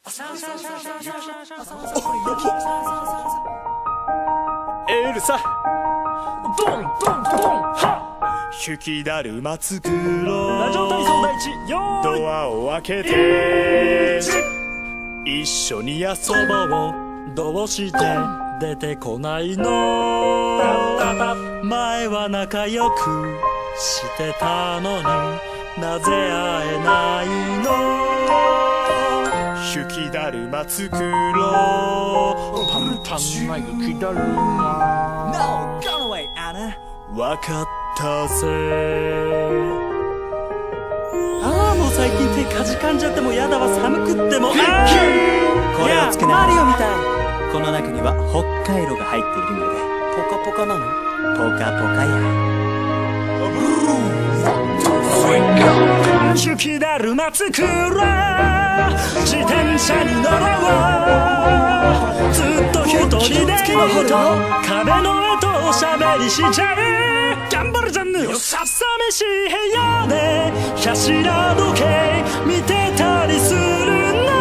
エルサドンドンドンハ雪だるま作ろう。ラジオ体操第一よーいドアを開けて一緒に遊ぼう。どうして出てこないの。前は仲良くしてたのになぜ会えないの。雪だるま作ろう。パンパンな雪だるま No, go away, Anna. わかったぜ。ああ、もう最近手かじかんじゃってもやだわ。寒くってもこれをつけない。マリオみたい。この中には北海道が入っているのでポカポカなの。ポカポカや。雪だるま作ろう。自転車に乗ろう。ずっと一人で壁の絵とおしゃべりしちゃえ。頑張るじゃんねよ。寂しい部屋で柱時計見てたりするな。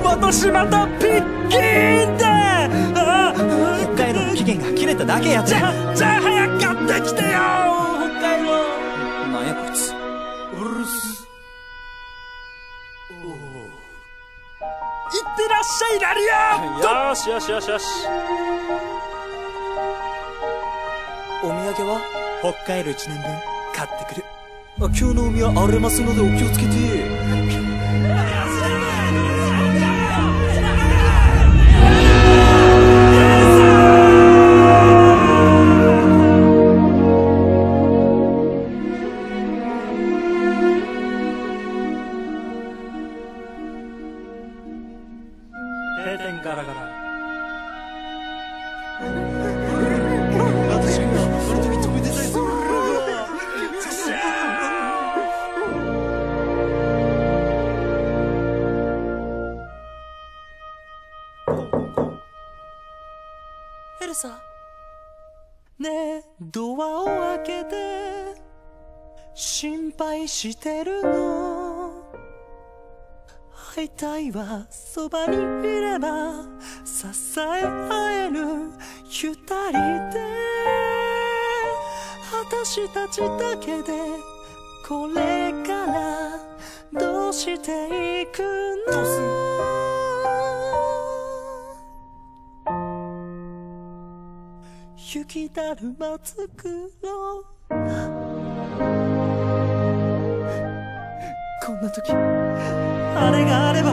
私またピッキーンで北海道の期限が切れただけやって。じゃあ早く買ってきてよ。北海道なんやこいつ。うるす。いってらっしゃいラリア。よしよしよしよし。お土産は北海道1年分買ってくる。今日の海は荒れますのでお気をつけて。閉店ガラガラ。エルサねえドアを開けて心配してるの。会いたいわそばにいれば支え合える二人で。私たちだけでこれからどうしていくの。雪だるま作ろう。こんな時あれがあれば